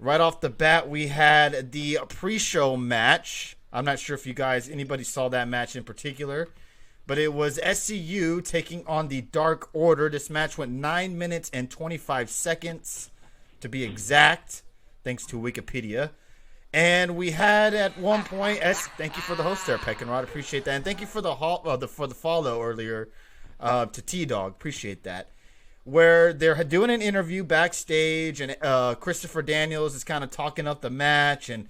Right off the bat, we had the pre-show match. I'm not sure if anybody saw that match in particular, but it was SCU taking on the Dark Order. This match went 9 minutes and 25 seconds, to be exact, thanks to Wikipedia. And we had at one point, thank you for the host there, Peck and Rod, appreciate that, and thank you for the follow earlier to T Dog, appreciate that. Where they're doing an interview backstage, and Christopher Daniels is kind of talking up the match and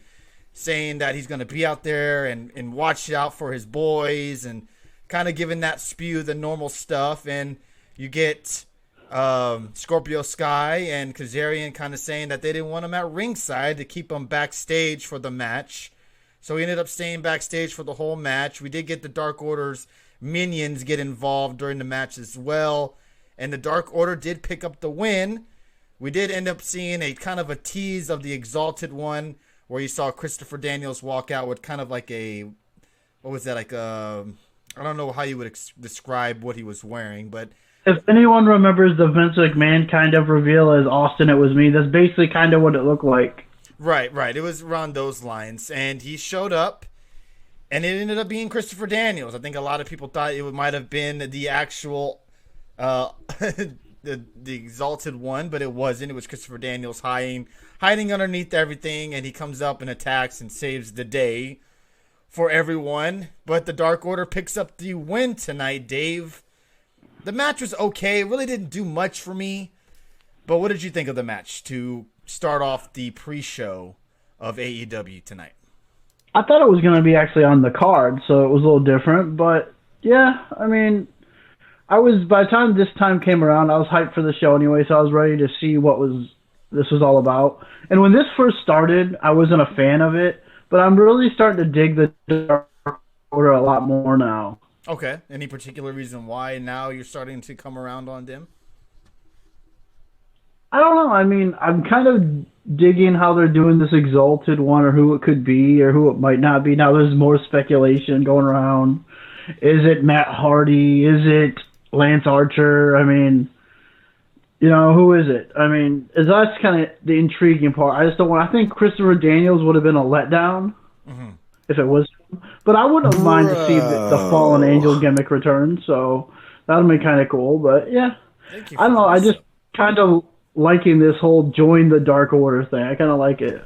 saying that he's going to be out there and watch out for his boys and kind of giving that spew the normal stuff. And you get Scorpio Sky and Kazarian kind of saying that they didn't want him at ringside to keep him backstage for the match. So he ended up staying backstage for the whole match. We did get the Dark Order's minions get involved during the match as well. And the Dark Order did pick up the win. We did end up seeing a kind of a tease of the Exalted One, where you saw Christopher Daniels walk out with kind of like what was that, like I don't know how you would describe what he was wearing, but... If anyone remembers the Vince McMahon kind of reveal as Austin, it was me, that's basically kind of what it looked like. Right. It was around those lines. And he showed up, and it ended up being Christopher Daniels. I think a lot of people thought it might have been the actual... the Exalted One, but it wasn't. It was Christopher Daniels hiding underneath everything, and he comes up and attacks and saves the day for everyone. But the Dark Order picks up the win tonight, Dave. The match was okay. It really didn't do much for me. But what did you think of the match to start off the pre-show of AEW tonight? I thought it was going to be actually on the card, so it was a little different. But yeah, I mean, by the time this time came around, I was hyped for the show anyway, so I was ready to see this was all about. And when this first started, I wasn't a fan of it, but I'm really starting to dig the Dark Order a lot more now. Okay. Any particular reason why now you're starting to come around on them? I don't know. I mean, I'm kind of digging how they're doing this Exalted One, or who it could be, or who it might not be. Now there's more speculation going around. Is it Matt Hardy? Is it Lance Archer? I mean, who is it? I mean, that's kind of the intriguing part. I think Christopher Daniels would have been a letdown if it was him. But I wouldn't mind to see the Fallen Angel gimmick return, so that would be kind of cool. But yeah, I don't know. I just kind of liking this whole join the Dark Order thing. I kind of like it.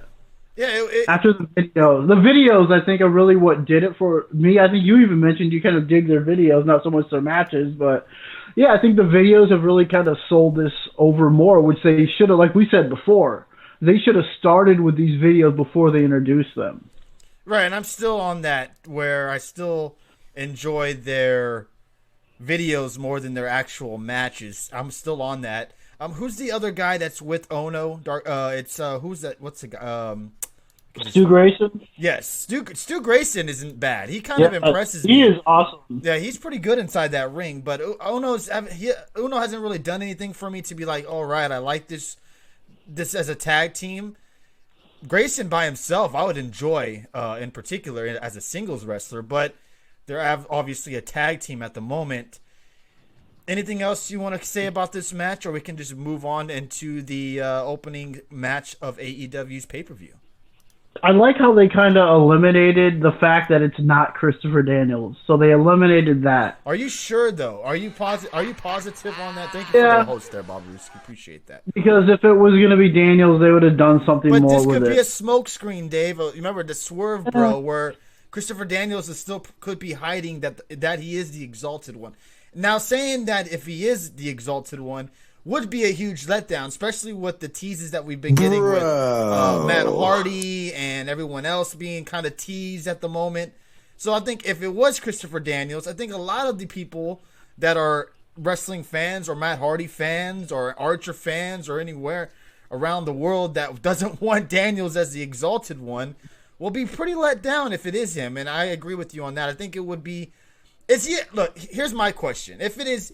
Yeah. After the videos, I think are really what did it for me. I think you even mentioned you kind of dig their videos, not so much their matches, but yeah, I think the videos have really kind of sold this over more, which they should have, like we said before, they should have started with these videos before they introduced them. Right, and I'm still on that, where I still enjoy their videos more than their actual matches. I'm still on that. Who's the other guy that's with Ono? Who's that? What's the guy? Stu Grayson? Yes, Stu Grayson isn't bad. He kind of impresses me. He is awesome. Yeah, he's pretty good inside that ring, but Uno hasn't really done anything for me to be like, all right, I like this as a tag team. Grayson by himself, I would enjoy in particular as a singles wrestler, but they're obviously a tag team at the moment. Anything else you want to say about this match, or we can just move on into the opening match of AEW's pay-per-view? I like how they kind of eliminated the fact that it's not Christopher Daniels. So they eliminated that. Are you sure, though? Are you positive on that? Thank you for the host there, Bob Ruski. Appreciate that. Because if it was going to be Daniels, they would have done something more with it. But this could be a smoke screen, Dave. Remember the Swerve, bro, where Christopher Daniels could be hiding that he is the Exalted One. Now, saying that if he is the Exalted One would be a huge letdown, especially with the teases that we've been getting with Matt Hardy and everyone else being kind of teased at the moment. So I think if it was Christopher Daniels, I think a lot of the people that are wrestling fans or Matt Hardy fans or Archer fans or anywhere around the world that doesn't want Daniels as the Exalted One will be pretty let down if it is him. And I agree with you on that. I think it would be... Look, here's my question. If it is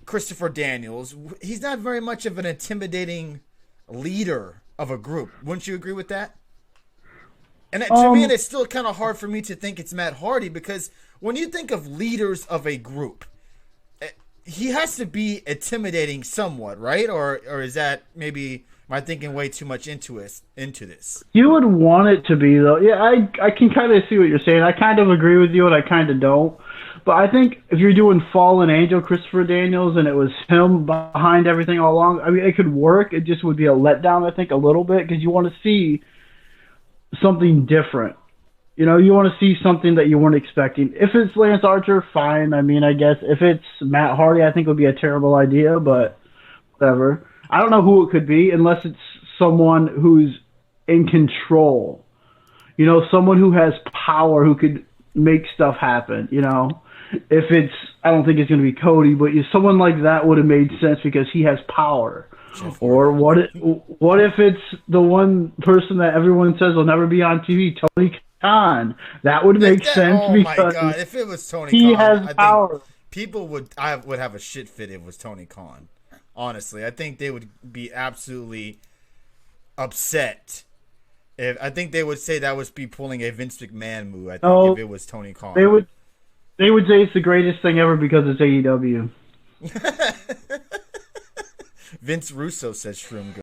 Christopher Daniels, he's not very much of an intimidating leader of a group. Wouldn't you agree with that? And to me, it's still kind of hard for me to think it's Matt Hardy, because when you think of leaders of a group, he has to be intimidating somewhat, right? Or is that maybe... Am I thinking way too much into this? You would want it to be, though. Yeah, I can kind of see what you're saying. I kind of agree with you, and I kind of don't. But I think if you're doing Fallen Angel, Christopher Daniels, and it was him behind everything all along, I mean, it could work. It just would be a letdown, I think, a little bit, because you want to see something different. You know, you want to see something that you weren't expecting. If it's Lance Archer, fine. I mean, I guess if it's Matt Hardy, I think it would be a terrible idea, but whatever. I don't know who it could be unless it's someone who's in control. You know, someone who has power, who could make stuff happen, you know. If it's, I don't think it's going to be Cody, but someone like that would have made sense because he has power. Or what if it's the one person that everyone says will never be on TV, Tony Khan? That would make sense because my God, if it was Tony he Khan, has power. People would have a shit fit if it was Tony Khan. Honestly, I think they would be absolutely upset. I think they would say that would be pulling a Vince McMahon move. I think if it was Tony Khan, they would say it's the greatest thing ever because it's AEW. Vince Russo says Shroom.